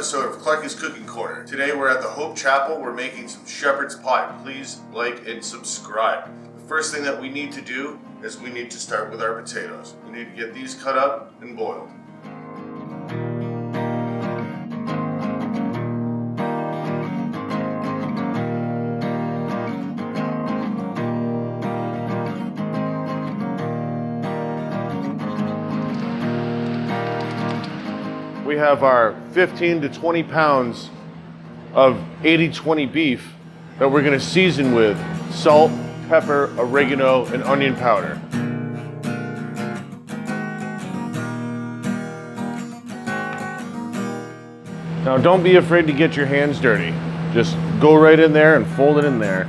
episode of Clarky's Cooking Corner. Today we're at the Hope Chapel. We're making some shepherd's pie. Please like and subscribe. The first thing that we need to do is we need to start with our potatoes. We need to get these cut up and boiled. We have our 15 to 20 pounds of 80-20 beef that we're gonna season with salt, pepper, oregano, and onion powder. Now don't be afraid to get your hands dirty. Just go right in there and fold it in there.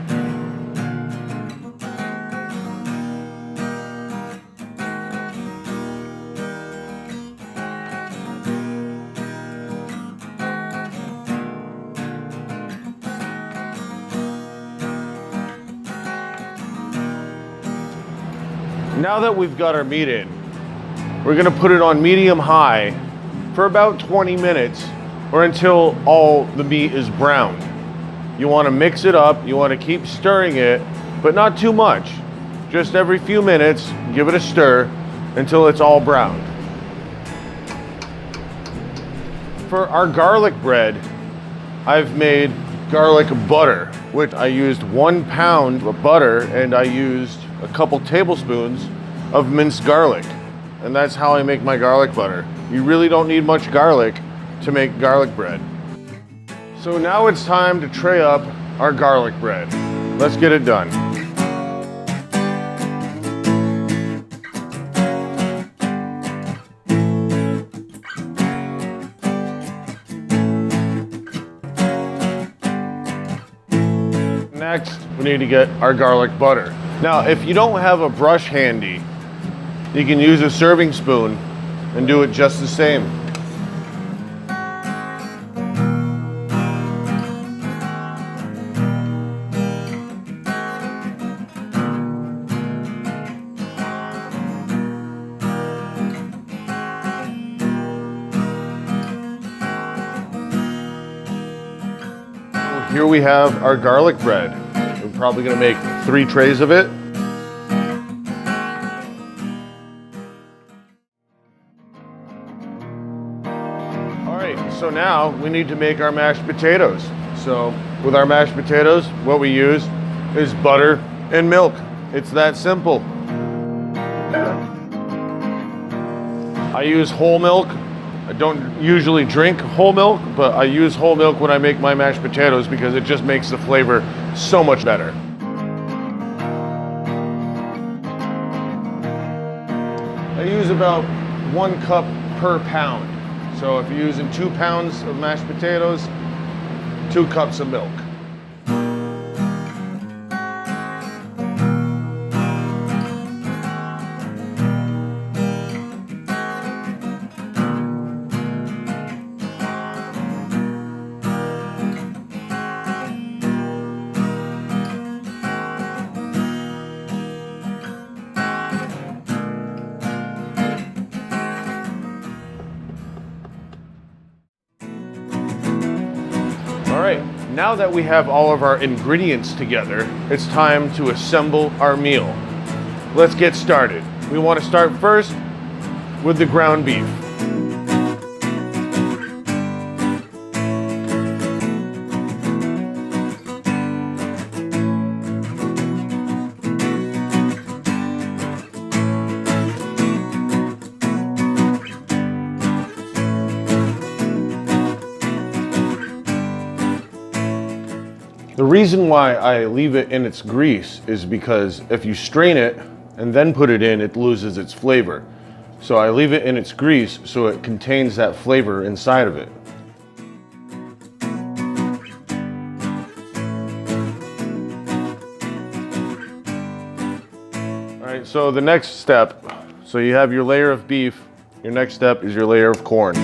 Now that we've got our meat in, we're gonna put it on medium-high for about 20 minutes or until all the meat is browned. You wanna mix it up, you wanna keep stirring it, but not too much. Just every few minutes, give it a stir until it's all browned. For our garlic bread, I've made garlic butter, which I used 1 pound of butter and I used a couple tablespoons of minced garlic. And that's how I make my garlic butter. You really don't need much garlic to make garlic bread. So now it's time to tray up our garlic bread. Let's get it done. Next, we need to get our garlic butter. Now, if you don't have a brush handy, you can use a serving spoon and do it just the same. Here we have our garlic bread. We're probably gonna make 3 trays of it. All right, so now we need to make our mashed potatoes. So with our mashed potatoes, what we use is butter and milk. It's that simple. I use whole milk. I don't usually drink whole milk, but I use whole milk when I make my mashed potatoes because it just makes the flavor so much better. I use about 1 cup per pound. So if you're using 2 pounds of mashed potatoes, 2 cups of milk. All right, now that we have all of our ingredients together, it's time to assemble our meal. Let's get started. We want to start first with the ground beef. The reason why I leave it in its grease is because if you strain it and then put it in, it loses its flavor. So I leave it in its grease so it contains that flavor inside of it. All right, so the next step, so you have your layer of beef, your next step is your layer of corn.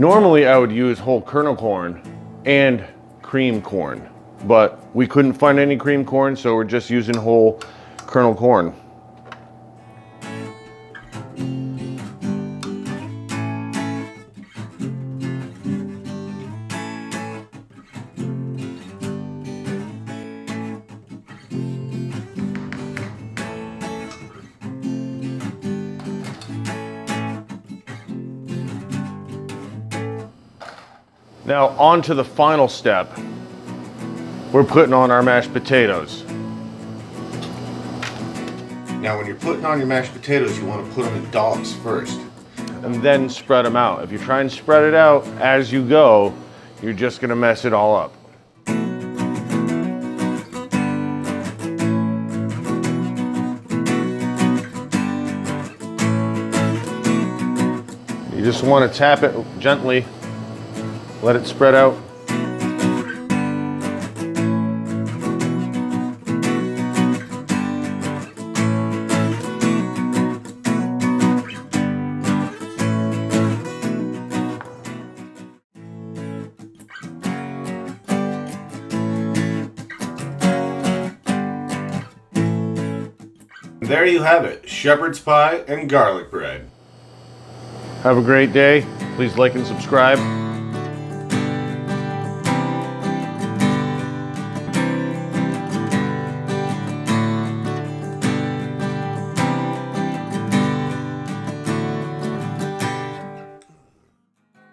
Normally I would use whole kernel corn and cream corn, but we couldn't find any cream corn, so we're just using whole kernel corn. Now on to the final step. We're putting on our mashed potatoes. Now when you're putting on your mashed potatoes, you want to put them in dollops first, and then spread them out. If you try and spread it out as you go, you're just gonna mess it all up. You just want to tap it gently. Let it spread out. There you have it, shepherd's pie and garlic bread. Have a great day. Please like and subscribe.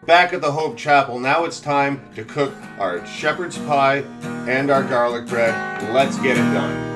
Back at the Hope Chapel, now it's time to cook our shepherd's pie and our garlic bread. Let's get it done.